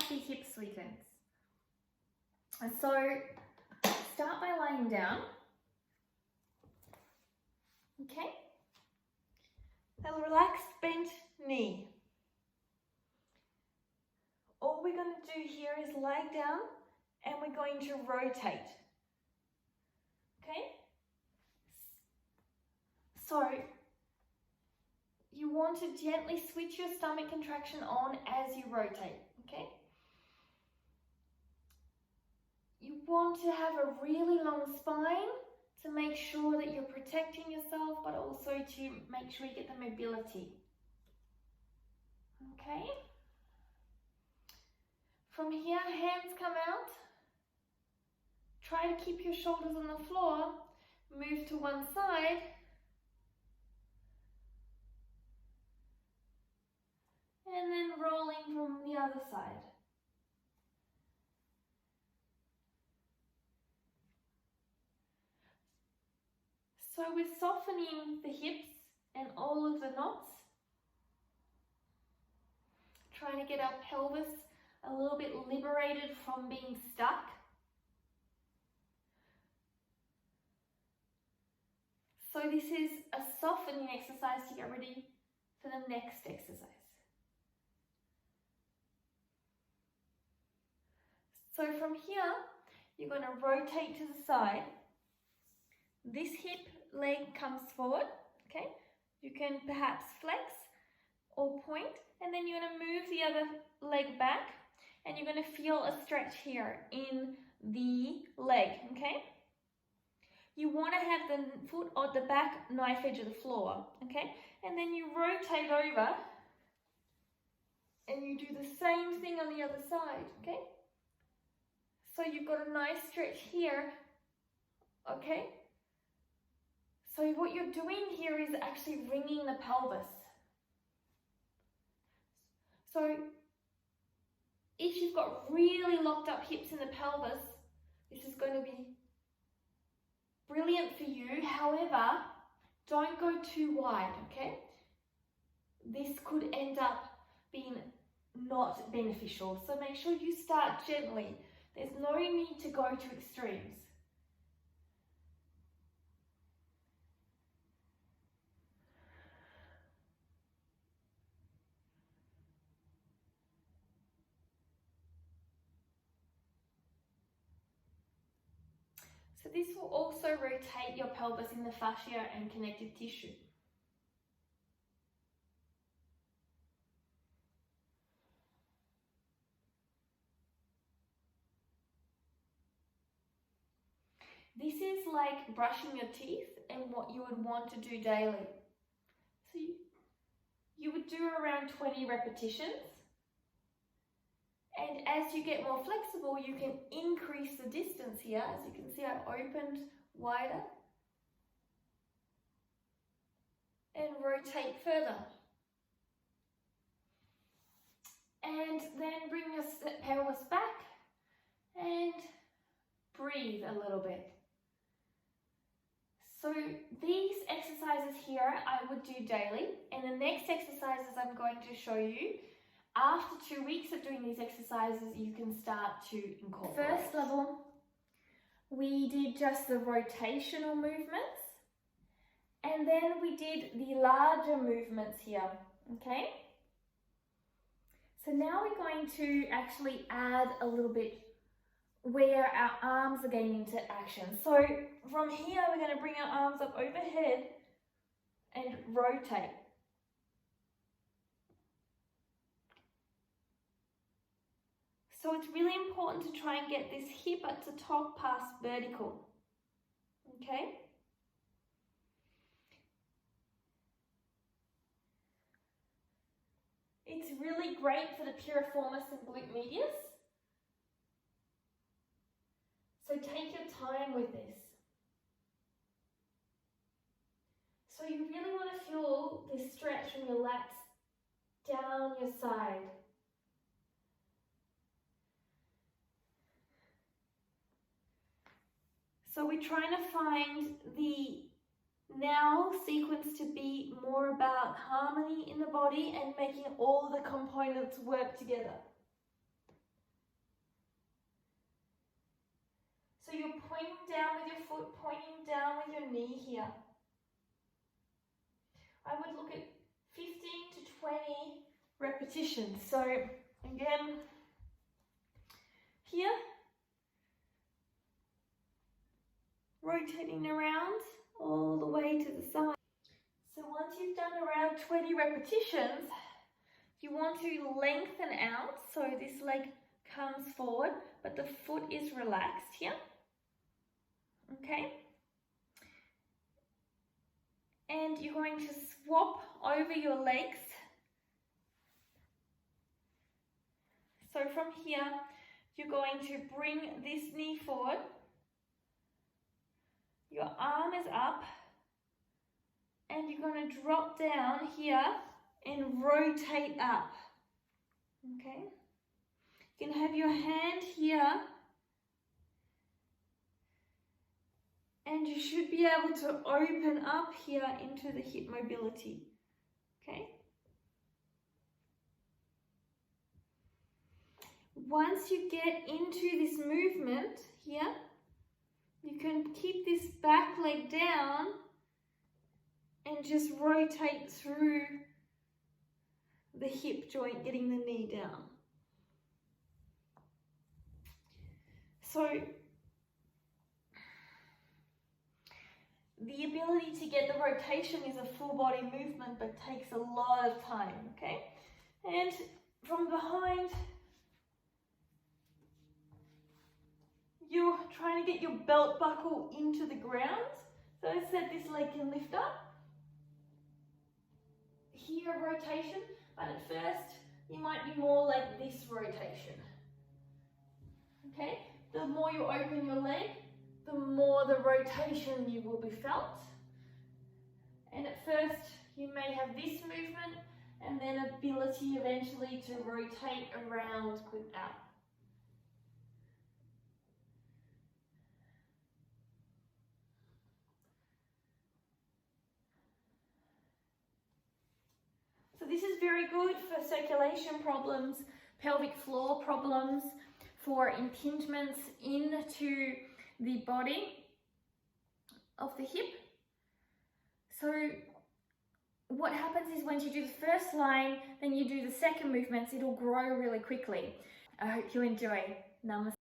spicy hip sequence. And so start by lying down. Okay? A relaxed bent knee. All we're going to do here is lie down and we're going to rotate. Okay? So you want to gently switch your stomach contraction on as you rotate. Okay? You want to have a really long spine to make sure that you're protecting yourself, but also to make sure you get the mobility. Okay? From here, hands come out. Try to keep your shoulders on the floor. Move to one side. And then rolling from the other side. So we're softening the hips and all of the knots. Trying to get our pelvis a little bit liberated from being stuck. So this is a softening exercise to get ready for the next exercise. So from here, you're going to rotate to the side. This hip leg comes forward, okay? You can perhaps flex or point, and then you're going to move the other leg back, and you're going to feel a stretch here in the leg, okay? You want to have the foot on the back knife edge of the floor, okay? And then you rotate over, and you do the same thing on the other side, okay? So you've got a nice stretch here, okay? So what you're doing here is actually wringing the pelvis. So if you've got really locked up hips in the pelvis, this is going to be brilliant for you. However, don't go too wide, okay? This could end up being not beneficial. So make sure you start gently. There's no need to go to extremes. So this will also rotate your pelvis in the fascia and connective tissue. This is like brushing your teeth and what you would want to do daily. So you would do around 20 repetitions. And as you get more flexible, you can increase the distance here. As you can see, I've opened wider. And rotate further. And then bring your pelvis back and breathe a little bit. So these exercises here I would do daily, and the next exercises I'm going to show you, after 2 weeks of doing these exercises, you can start to incorporate. First level, we did just the rotational movements, and then we did the larger movements here, okay? So now we're going to actually add a little bit where our arms are getting into action. So from here, we're going to bring our arms up overhead and rotate. So it's really important to try and get this hip at the top past vertical, okay? It's really great for the piriformis and glute medius. So take your time with this. So you really want to feel this stretch from your lats down your side. So we're trying to find the now sequence to be more about harmony in the body and making all the components work together. pointing down with your foot, pointing down with your knee here. I would look at 15 to 20 repetitions. So again, here, rotating around all the way to the side. So once you've done around 20 repetitions, you want to lengthen out, so this leg comes forward, but the foot is relaxed here. Okay? And you're going to swap over your legs. So from here, you're going to bring this knee forward. Your arm is up. And you're going to drop down here and rotate up. Okay? You can have your hand here. And you should be able to open up here into the hip mobility. Okay? Once you get into this movement here, you can keep this back leg down and just rotate through the hip joint, getting the knee down. So the ability to get the rotation is a full body movement, but takes a lot of time, okay? And from behind, you're trying to get your belt buckle into the ground. So as I said, this leg can lift up. Here, rotation, but at first, you might be more like this rotation. Okay? The more you open your leg, the more the rotation you will be felt. And at first, you may have this movement and then ability eventually to rotate around without. So this is very good for circulation problems, pelvic floor problems, for impingements into the body of the hip. So what happens is once you do the first line, then you do the second movements, it'll grow really quickly. I hope you enjoy. Namaste.